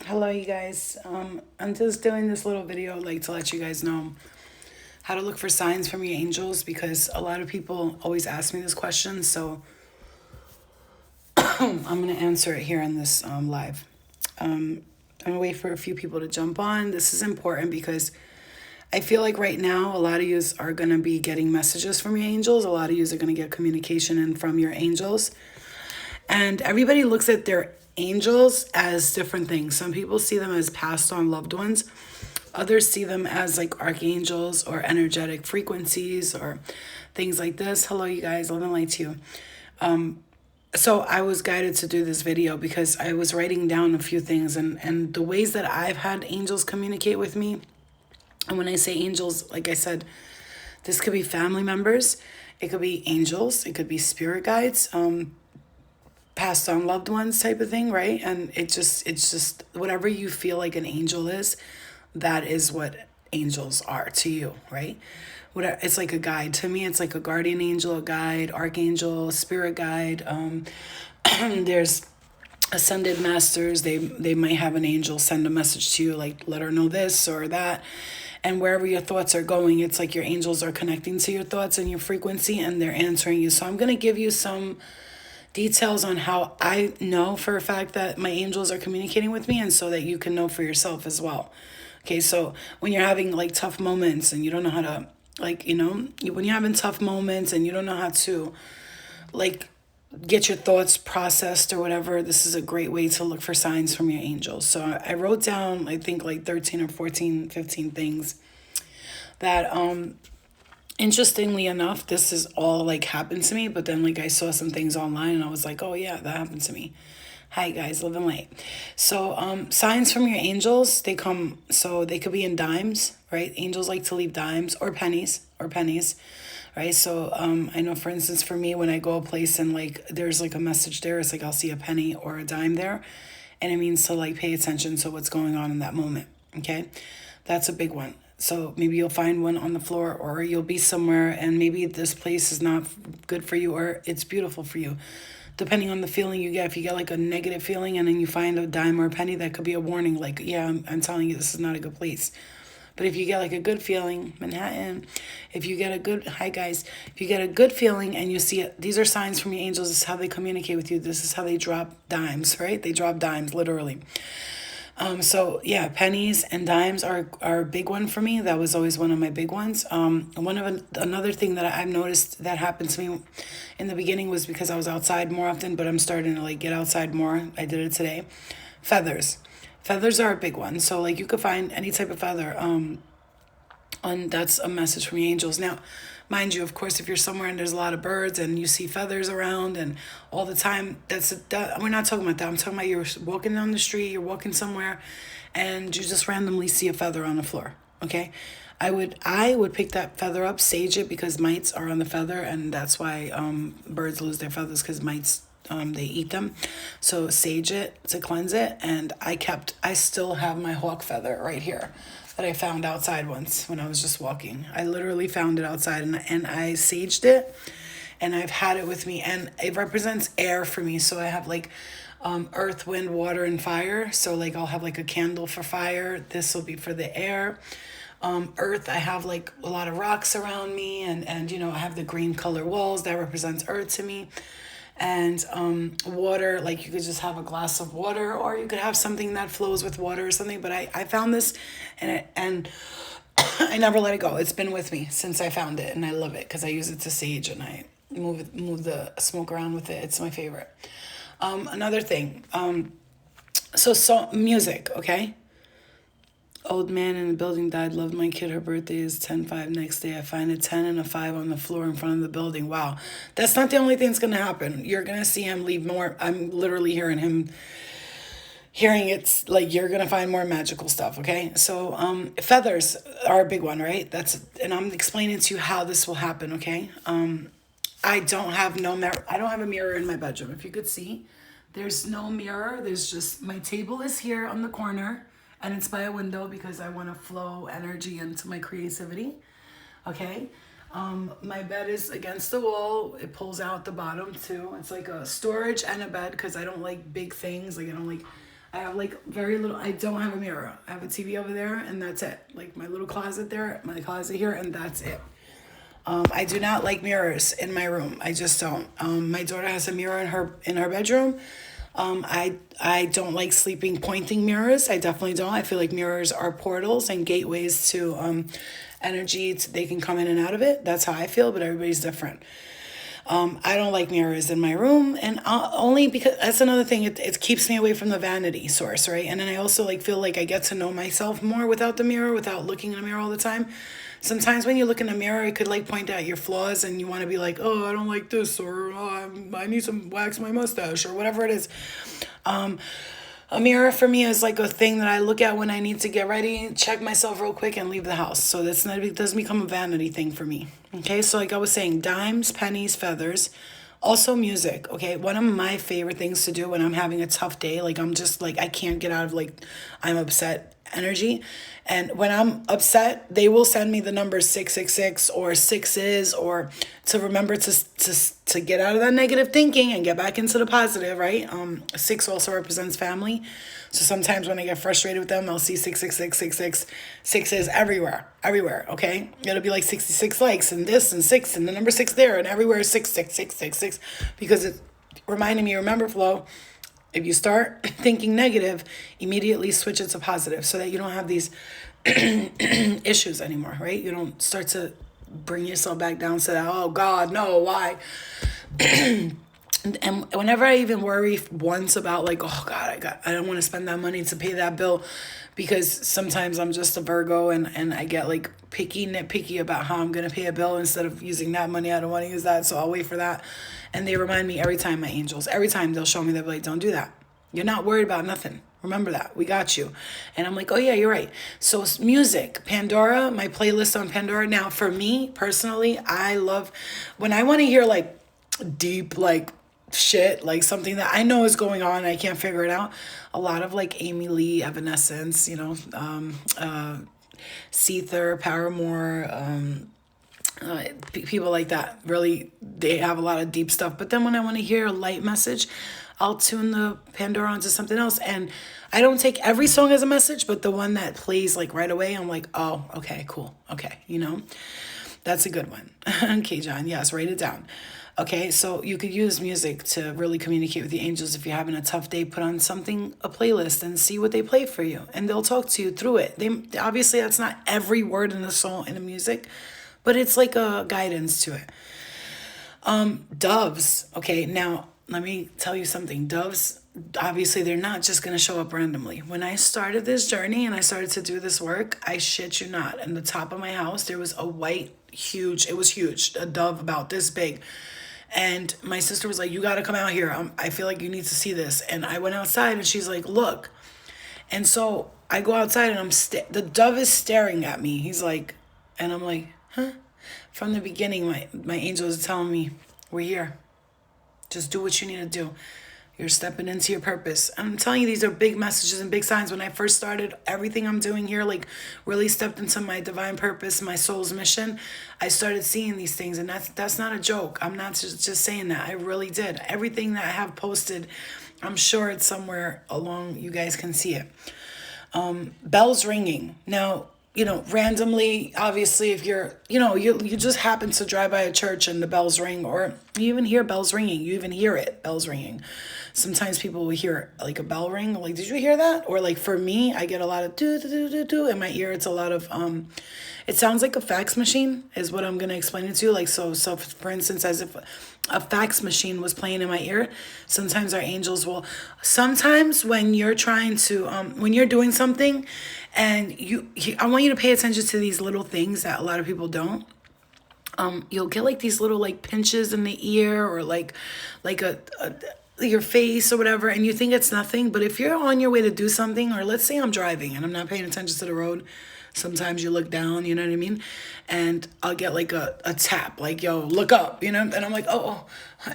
Hello, you guys. I'm just doing this little video like to let you guys know how to look for signs from your angels because a lot of people always ask me this question. So I'm going to answer it here in this live. I'm going to wait for a few people to jump on. This is important because I feel like right now a lot of you are going to be getting messages from your angels. A lot of you are going to get communication in from your angels. And everybody looks at their angels as different things. Some people see them as passed on loved ones. Others see them as like archangels or energetic frequencies or things like this. Hello, you guys. Love and light to you. So I was guided to do this video because I was writing down a few things and the ways that I've had angels communicate with me. And when I say angels, like I said, this could be family members. It could be angels. It could be spirit guides. Passed on loved ones type of thing, right? And it's just whatever you feel like an angel is, that is what angels are to you, right? Whatever, it's like a guide to me. It's like a guardian angel, a guide, archangel, spirit guide. There's ascended masters. They might have an angel send a message to you, like let her know this or that. And wherever your thoughts are going, it's like your angels are connecting to your thoughts and your frequency, and they're answering you. So I'm gonna give you some details on how I know for a fact that my angels are communicating with me, and so that you can know for yourself as well. Okay, so when you're having like tough moments and you don't know how to, like, when you're having tough moments and you don't know how to like get your thoughts processed or whatever, this is a great way to look for signs from your angels. So I wrote down, I think like 13 or 14, 15 things that interestingly enough, this is all like happened to me, but then like I saw some things online and I was like, oh yeah, that happened to me. Hi guys, live and light. So signs from your angels, they come, so they could be in dimes, right? Angels like to leave dimes or pennies, right? So I know, for instance, for me, when I go a place and like there's like a message there, it's like I'll see a penny or a dime there, and it means to like pay attention to what's going on in that moment. Okay, that's a big one. So maybe you'll find one on the floor, or you'll be somewhere and maybe this place is not good for you or it's beautiful for you. Depending on the feeling you get, if you get like a negative feeling and then you find a dime or a penny, that could be a warning. Like, yeah, I'm telling you, this is not a good place. But if you get like a good feeling, Manhattan, if you get a good, hi guys, if you get a good feeling and you see it, these are signs from your angels. This is how they communicate with you. This is how they drop dimes, right? They drop dimes, literally. So yeah, pennies and dimes are a big one for me. That was always one of my big ones. Another thing that I've noticed that happened to me in the beginning was because I was outside more often, but I'm starting to like get outside more. I did it today. Feathers. Feathers are a big one. So like you could find any type of feather. And that's a message from the angels. Now, mind you, of course, if you're somewhere and there's a lot of birds and you see feathers around and all the time, we're not talking about that. I'm talking about you're walking down the street, you're walking somewhere, and you just randomly see a feather on the floor. Okay, I would pick that feather up, sage it, because mites are on the feather, and that's why birds lose their feathers, because mites they eat them. So sage it to cleanse it, and I still have my hawk feather right here that I found outside once when I was just walking. I literally found it outside and I saged it, and I've had it with me, and it represents air for me. So I have like earth, wind, water, and fire. So like I'll have like a candle for fire. This will be for the air. Earth, I have like a lot of rocks around me, and I have the green color walls that represents earth to me. And water, like you could just have a glass of water, or you could have something that flows with water or something. But I found this, and I never let it go. It's been with me since I found it, and I love it because I use it to sage, and I move the smoke around with it. It's my favorite. Another thing, so music, okay? Old man in the building died, loved my kid, her birthday is 10/5. Next day I find a 10 and a 5 on the floor in front of the building. Wow. That's not the only thing that's going to happen. You're going to see him leave more. I'm literally hearing it's like you're going to find more magical stuff, okay? So feathers are a big one, right? And I'm explaining to you how this will happen, okay? I don't have a mirror in my bedroom. If you could see, there's no mirror. There's just, my table is here on the corner, and it's by a window because I want to flow energy into my creativity. Okay. My bed is against the wall. It pulls out the bottom too. It's like a storage and a bed because I don't like big things. Like I have like very little, I don't have a mirror. I have a TV over there and that's it. Like my little closet there, my closet here, and that's it. I do not like mirrors in my room. I just don't. My daughter has a mirror in her bedroom. I don't like sleeping pointing mirrors. I definitely don't. I feel like mirrors are portals and gateways to energy. They can come in and out of it. That's how I feel, but everybody's different. I don't like mirrors in my room, and only because that's another thing. It keeps me away from the vanity source, right? And then I also like feel like I get to know myself more without the mirror, without looking in the mirror all the time. Sometimes when you look in the mirror, it could like point out your flaws, and you want to be like, oh, I don't like this, or oh, I need some wax my mustache, or whatever it is. A mirror for me is like a thing that I look at when I need to get ready, check myself real quick, and leave the house. So that's not, it doesn't become a vanity thing for me. Okay, so like I was saying, dimes, pennies, feathers. Also music, okay? One of my favorite things to do when I'm having a tough day, like I'm just like, I can't get out of like, I'm upset energy. And when I'm upset, they will send me the number 666 or sixes, or to remember to get out of that negative thinking and get back into the positive, right? Six also represents family. So sometimes when I get frustrated with them, I'll see 66666 sixes everywhere, okay? It'll be like 66 likes and this and six and the number six there, and everywhere is 66666, because it's reminding me, remember, Flo, if you start thinking negative, immediately switch it to positive so that you don't have these issues anymore, right? You don't start to bring yourself back down to that, oh God, no, why? And whenever I even worry once about like, oh God, I don't want to spend that money to pay that bill, because sometimes I'm just a Virgo and I get like nitpicky about how I'm going to pay a bill. Instead of using that money, I don't want to use that, so I'll wait for that. And they remind me every time, my angels, every time they'll show me, they'll be like, don't do that. You're not worried about nothing. Remember that. We got you. And I'm like, oh yeah, you're right. So music, Pandora, my playlist on Pandora. Now for me personally, I love when I want to hear like deep, like shit, like something that I know is going on and I can't figure it out. A lot of like Amy Lee, Evanescence, you know, Seether, Paramore, people like that. Really, they have a lot of deep stuff. But then when I want to hear a light message, I'll tune the Pandora onto something else. And I don't take every song as a message, but the one that plays like right away, I'm like, oh, okay, cool. Okay, you know, that's a good one. Okay, John, yes, write it down. Okay, so you could use music to really communicate with the angels. If you're having a tough day, put on something, a playlist, and see what they play for you. And they'll talk to you through it. They obviously, that's not every word in the song, in the music, but it's like a guidance to it. Doves. Okay, now let me tell you something. Doves, obviously, they're not just going to show up randomly. When I started this journey and I started to do this work, I shit you not, in the top of my house, there was a white, huge, it was huge, a dove about this big. And my sister was like, you got to come out here. I feel like you need to see this. And I went outside and she's like, look. And so I go outside and the dove is staring at me. He's like, and I'm like, huh? From the beginning, my angel is telling me, we're here. Just do what you need to do. You're stepping into your purpose. I'm telling you, these are big messages and big signs. When I first started, everything I'm doing here, like really stepped into my divine purpose, my soul's mission. I started seeing these things, and that's not a joke. I'm not just saying that. I really did. Everything that I have posted, I'm sure it's somewhere along. You guys can see it. Bells ringing. Now, you know, randomly, obviously, if you're, you know, you just happen to drive by a church and the bells ring, or you even hear bells ringing, you even hear it, bells ringing. Sometimes people will hear like a bell ring, like, did you hear that? Or like for me, I get a lot of do, do, do, do, do in my ear. It's a lot of, it sounds like a fax machine is what I'm going to explain it to. Like, so for instance, as if a fax machine was playing in my ear, sometimes our angels will, sometimes when you're trying to, when you're doing something and I want you to pay attention to these little things that a lot of people don't. You'll get like these little like pinches in the ear, or like your face or whatever, and you think it's nothing. But if you're on your way to do something, or let's say I'm driving and I'm not paying attention to the road, sometimes you look down, you know what I mean? And I'll get like a tap, like, yo, look up, you know? And I'm like, oh.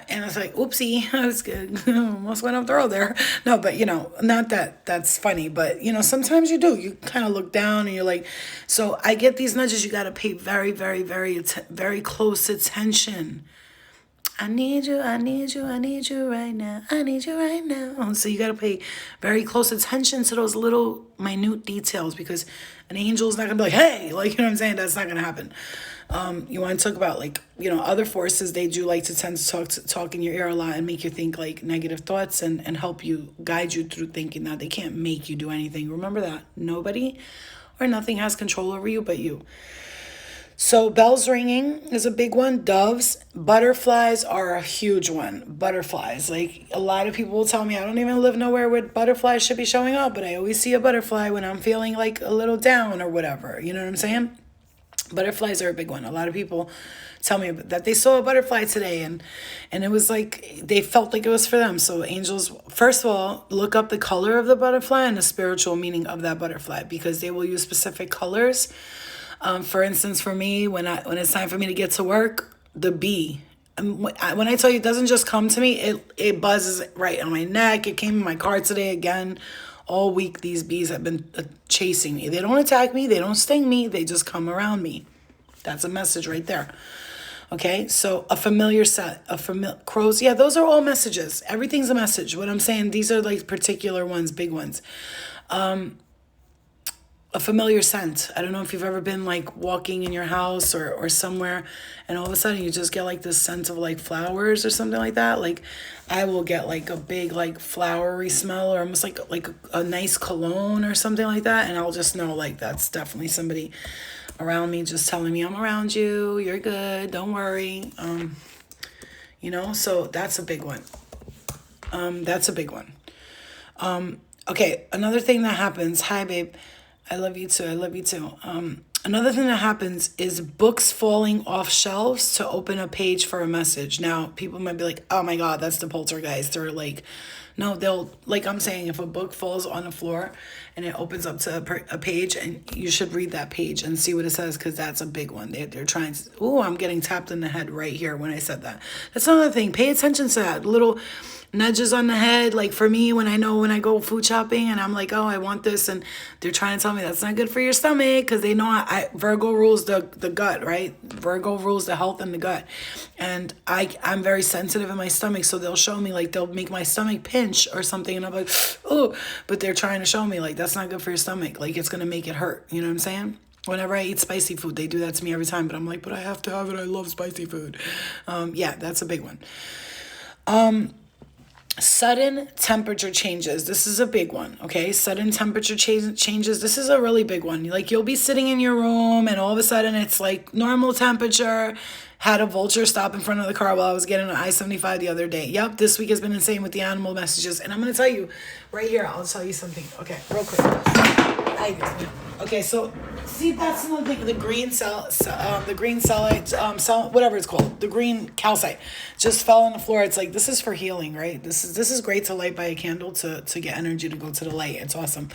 And it's like, oopsie, I was good. Almost went off the road there. No, but, you know, not that that's funny, but, you know, sometimes you do. You kind of look down and you're like, so I get these nudges. You got to pay very, very, very, very close attention. I need you, I need you, I need you right now. I need you right now. So you got to pay very close attention to those little minute details, because an angel's not going to be like, hey, like, you know what I'm saying? That's not going to happen. You want to talk about, like, you know, other forces. They do like to tend to talk in your ear a lot and make you think like negative thoughts, and help you, guide you through thinking that. They can't make you do anything. Remember that. Nobody or nothing has control over you but you. So bells ringing is a big one. Doves. Butterflies are a huge one. Butterflies. Like, a lot of people will tell me I don't even live nowhere where butterflies should be showing up, but I always see a butterfly when I'm feeling like a little down or whatever. You know what I'm saying? Butterflies are a big one. A lot of people tell me that they saw a butterfly today, and it was like they felt like it was for them. So angels, first of all, look up the color of the butterfly and the spiritual meaning of that butterfly, because they will use specific colors. For instance, for me, when it's time for me to get to work, the bee. When I tell you, it doesn't just come to me, it buzzes right on my neck. It came in my car today again. All week, these bees have been chasing me. They don't attack me. They don't sting me. They just come around me. That's a message right there. Okay, so a familiar set of crows. Yeah, those are all messages. Everything's a message. What I'm saying, these are like particular ones, big ones. A familiar scent. I don't know if you've ever been like walking in your house or somewhere, and all of a sudden you just get like this scent of like flowers or something like that. Like, I will get like a big like flowery smell, or almost like a nice cologne or something like that, and I'll just know like that's definitely somebody around me just telling me, I'm around you, you're good, don't worry. You know, so that's a big one. That's a big one. Okay, another thing that happens. Hi, babe. I love you too. I love you too. Another thing that happens is books falling off shelves to open a page for a message. Now, people might be like, oh my God, that's the poltergeist. Or like, no, they'll, like I'm saying, if a book falls on the floor and it opens up to a page, and you should read that page and see what it says, because that's a big one. They're trying to, oh, I'm getting tapped in the head right here when I said that. That's another thing. Pay attention to that. Little nudges on the head. Like, for me, when I go food shopping and I'm like, oh, I want this, and they're trying to tell me that's not good for your stomach, because they know Virgo rules the gut, right? Virgo rules the health and the gut, and I'm very sensitive in my stomach, so they'll show me, like, they'll make my stomach pinch or something, and I'm like, oh, but they're trying to show me like that's not good for your stomach, like it's gonna make it hurt. You know what I'm saying? Whenever I eat spicy food, they do that to me every time, but I'm like, but I have to have it. I love spicy food. Yeah, that's a big one. Sudden temperature changes. This is a big one, okay? Sudden temperature changes. This is a really big one. Like, you'll be sitting in your room and all of a sudden it's like normal temperature. Had a vulture stop in front of the car while I was getting an I-75 the other day. Yep, this week has been insane with the animal messages. And I'm going to tell you right here, I'll tell you something. Okay, real quick. Okay, so see, that's another thing. The green whatever it's called, the green calcite, just fell on the floor. It's like, this is for healing, right? This is great to light by a candle to get energy to go to the light. It's awesome.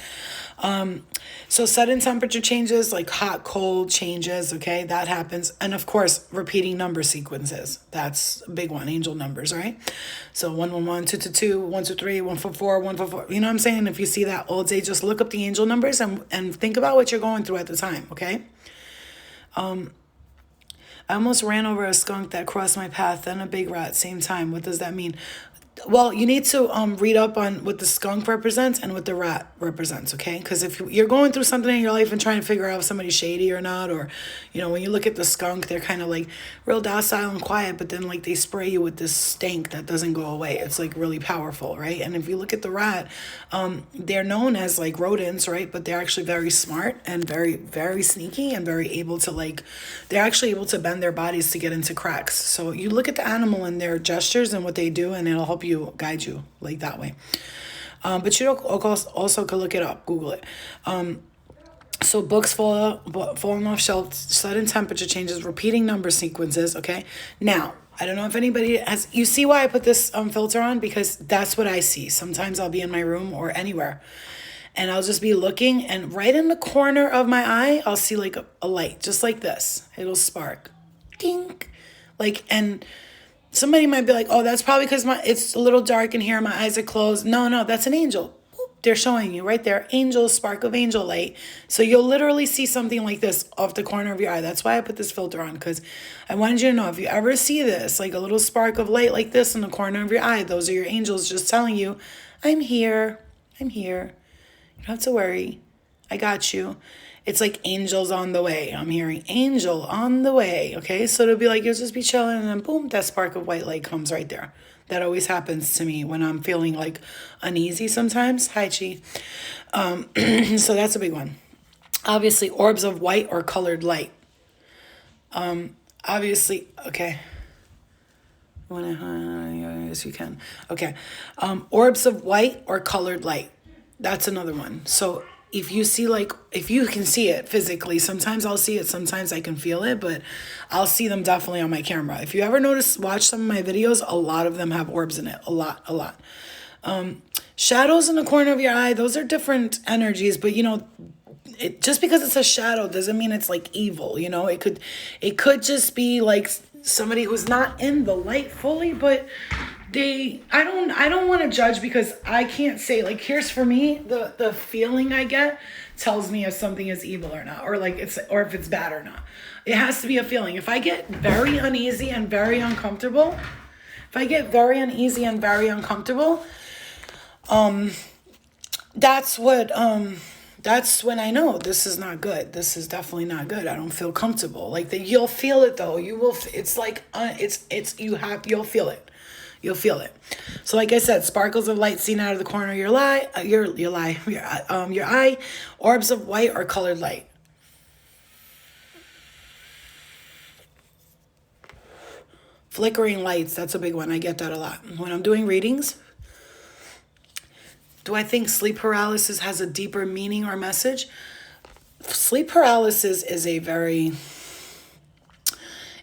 So sudden temperature changes, like hot, cold changes. Okay, that happens, and of course, repeating number sequences. That's a big one. Angel numbers, right? So 111, 222, 123, 144, 144. You know what I'm saying? If you see that all day, just look up the angel numbers and think about what you're going through at the time. Okay. I almost ran over a skunk that crossed my path, then a big rat, same time. What does that mean? Well, you need to read up on what the skunk represents and what the rat represents, okay? Because if you're going through something in your life and trying to figure out if somebody's shady or not, or, you know, when you look at the skunk, they're kind of like real docile and quiet, but then like they spray you with this stank that doesn't go away. It's like really powerful, right? And if you look at the rat, they're known as like rodents, right? But they're actually very smart and very, very sneaky and very able to they're actually able to bend their bodies to get into cracks. So you look at the animal and their gestures and what they do, and it'll help you, guide you like that way. But you also could look it up, Google it. So books falling off shelves, sudden temperature changes, repeating number sequences. Okay. Now, I don't know if anybody you see why I put this filter on, because that's what I see. Sometimes I'll be in my room or anywhere, and I'll just be looking, and right in the corner of my eye, I'll see like a light, just like this. It'll spark, dink, and somebody might be like, oh, that's probably because it's a little dark in here, my eyes are closed. No, that's an angel. Boop. they're showing you right there, angel, spark of angel light. So you'll literally see something like this off the corner of your eye. That's why I put this filter on, because I wanted you to know, if you ever see this, like a little spark of light like this in the corner of your eye, those are your angels just telling you, I'm here. I'm here. You don't have to worry. I got you. It's like angels on the way. I'm hearing angel on the way. Okay. So it'll be like, you'll just be chilling and then boom, that spark of white light comes right there. That always happens to me when I'm feeling like uneasy sometimes. Hi, Chi. So that's a big one. Obviously, orbs of white or colored light. Obviously, okay. Yes, you can. Okay. Orbs of white or colored light. That's another one. So if you see, like, if you can see it physically, sometimes I'll see it, sometimes I can feel it, but I'll see them definitely on my camera. If you ever watch some of my videos, a lot of them have orbs in it. A lot. Shadows in the corner of your eye, those are different energies, but just because it's a shadow doesn't mean it's like evil. It could just be like somebody who's not in the light fully, but I don't want to judge, because I can't say, like, here's for me, the feeling I get tells me if something is evil or not, or if it's bad or not. It has to be a feeling. If I get very uneasy and very uncomfortable, that's when I know this is not good. This is definitely not good. I don't feel comfortable. Like you'll feel it though. You will. It's like you'll feel it. You'll feel it. So like I said, sparkles of light seen out of the corner of your eye, orbs of white or colored light. Flickering lights, that's a big one. I get that a lot. When I'm doing readings, do I think sleep paralysis has a deeper meaning or message? Sleep paralysis is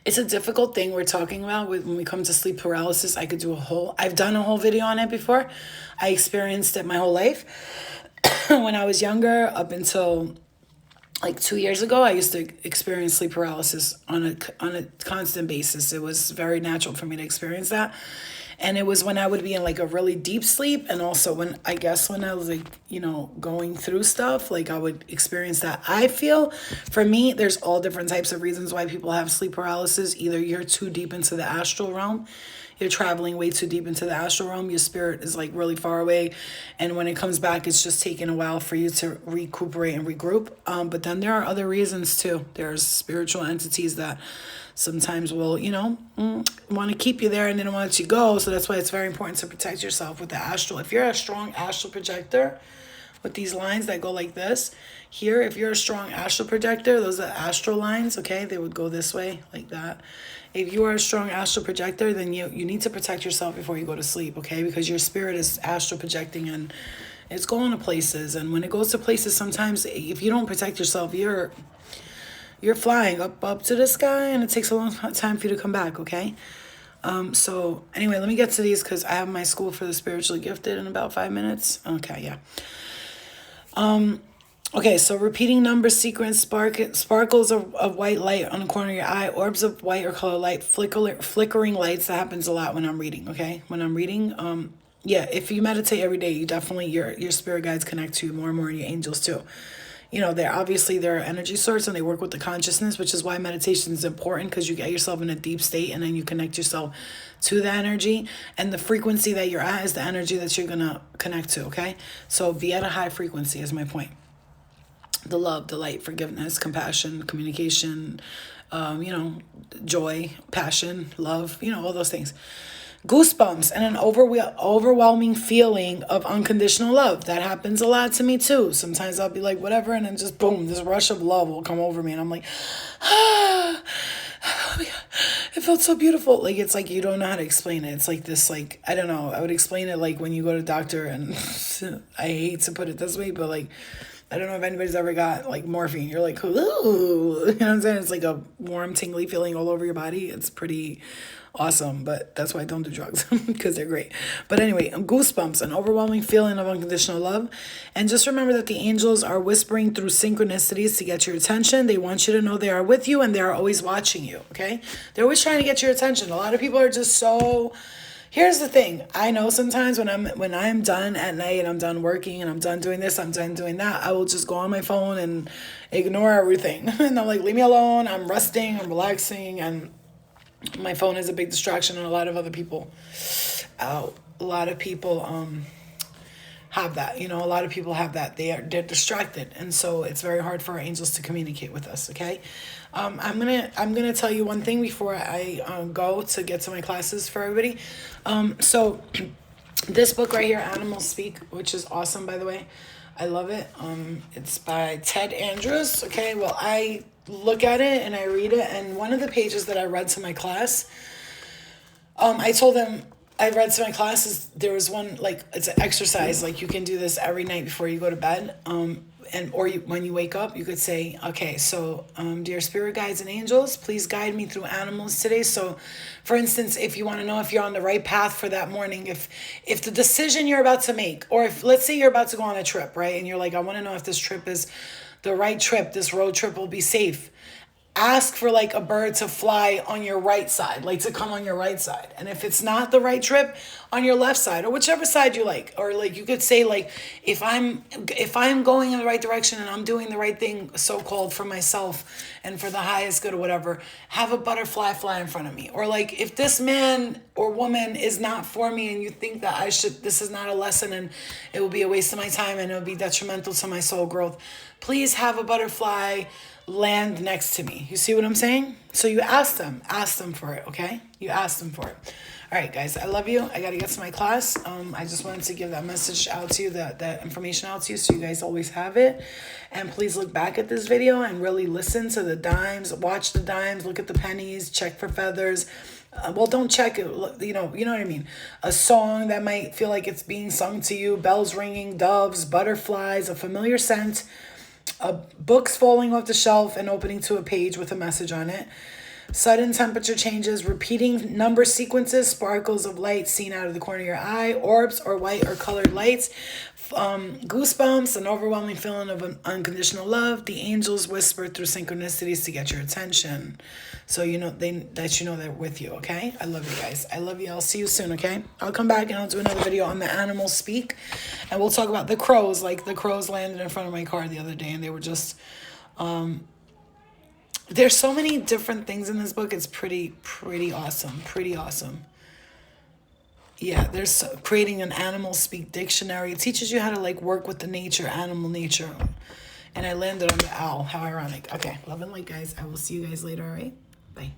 it's a difficult thing we're talking about when we come to sleep paralysis. I've done a whole video on it before. I experienced it my whole life. When I was younger, up until like 2 years ago, I used to experience sleep paralysis on a constant basis. It was very natural for me to experience that. And it was when I would be in like a really deep sleep, and also when I was like, going through stuff, like I would experience that. I feel for me, there's all different types of reasons why people have sleep paralysis. Either you're too deep into the astral realm. You're traveling way too deep into the astral realm. Your spirit is like really far away. And when it comes back, it's just taking a while for you to recuperate and regroup. But then there are other reasons too. There's spiritual entities that sometimes will, want to keep you there and they don't want to let you go. So that's why it's very important to protect yourself with the astral. If you're a strong astral projector with these lines that go like this, here, if you're a strong astral projector, those are astral lines, okay? They would go this way, like that. If you are a strong astral projector, then you need to protect yourself before you go to sleep, okay? Because your spirit is astral projecting and it's going to places. And when it goes to places, sometimes if you don't protect yourself, you're flying up to the sky, and it takes a long time for you to come back, okay? So anyway, let me get to these because I have my school for the spiritually gifted in about 5 minutes. Okay, yeah. Okay, so repeating numbers, sequence, sparkles of white light on the corner of your eye, orbs of white or color light, flickering lights. That happens a lot when I'm reading, okay? When I'm reading, yeah, if you meditate every day, you definitely, your spirit guides connect to you more and more, and your angels too. They're energy source and they work with the consciousness, which is why meditation is important, because you get yourself in a deep state and then you connect yourself to the energy, and the frequency that you're at is the energy that you're going to connect to, okay? So be at a high frequency is my point. The love, the light, forgiveness, compassion, communication, joy, passion, love, all those things. Goosebumps and an overwhelming feeling of unconditional love. That happens a lot to me too. Sometimes I'll be like, whatever, and then just boom, this rush of love will come over me, and I'm like, it felt so beautiful. Like, it's like you don't know how to explain it. It's like this, like, I don't know. I would explain it like when you go to the doctor, and I hate to put it this way, but like, I don't know if anybody's ever got like morphine. You're like, ooh, you know what I'm saying? It's like a warm, tingly feeling all over your body. It's pretty awesome, but that's why I don't do drugs, because they're great. But anyway, goosebumps, an overwhelming feeling of unconditional love. And just remember that the angels are whispering through synchronicities to get your attention. They want you to know they are with you and they are always watching you, okay? They're always trying to get your attention. A lot of people are just so, Here's the thing. I know sometimes when I'm done at night and I'm done working and I'm done doing this, I'm done doing that, I will just go on my phone and ignore everything. And I'm like, leave me alone. I'm resting, I'm relaxing, and my phone is a big distraction on a lot of other people. A lot of people have that. You know, a lot of people have that. They're distracted, and so it's very hard for our angels to communicate with us. Okay, I'm gonna tell you one thing before I go to get to my classes for everybody. So this book right here, Animals Speak, which is awesome, by the way. I love it. It's by Ted Andrews. Okay, well, I look at it and I read it, and one of the pages that I read to my class, I told them I read to my classes. There was one, like, it's an exercise, like you can do this every night before you go to bed, when you wake up, you could say, okay, so dear spirit guides and angels, please guide me through animals today. So for instance, if you want to know if you're on the right path for that morning, if the decision you're about to make, or if, let's say, you're about to go on a trip, right, and you're like, I want to know if this trip is the right trip, this road trip will be safe, ask for like a bird to fly on your right side, like to come on your right side. And if it's not the right trip, on your left side, or whichever side you like. Or like you could say, like, if I'm going in the right direction and I'm doing the right thing, so-called, for myself and for the highest good or whatever, have a butterfly fly in front of me. Or like, if this man or woman is not for me and you think that this is not a lesson and it will be a waste of my time and it will be detrimental to my soul growth, please have a butterfly land next to me. You see what I'm saying? So you ask them for it, okay? You ask them for it. All right, guys, I love you. I got to get to my class. I just wanted to give that message out to you, that information out to you, so you guys always have it. And please look back at this video and really listen to the dimes, watch the dimes, look at the pennies, check for feathers. Well, don't check it, you know what I mean? A song that might feel like it's being sung to you, bells ringing, doves, butterflies, a familiar scent, books falling off the shelf and opening to a page with a message on it, sudden temperature changes, repeating number sequences, sparkles of light seen out of the corner of your eye, orbs or white or colored lights, goosebumps, an overwhelming feeling of unconditional love. The angels whisper through synchronicities to get your attention, so you know they're with you. Okay, I love you guys. I love you. I'll see you soon. Okay, I'll come back and I'll do another video on the animals speak, and we'll talk about the crows. Like, the crows landed in front of my car the other day, and they were just there's so many different things in this book. It's pretty awesome. Yeah, there's creating an animal speak dictionary. It teaches you how to, like, work with the nature, animal nature. And I landed on the owl. How ironic. Okay, love and light, guys. I will see you guys later, all right? Bye.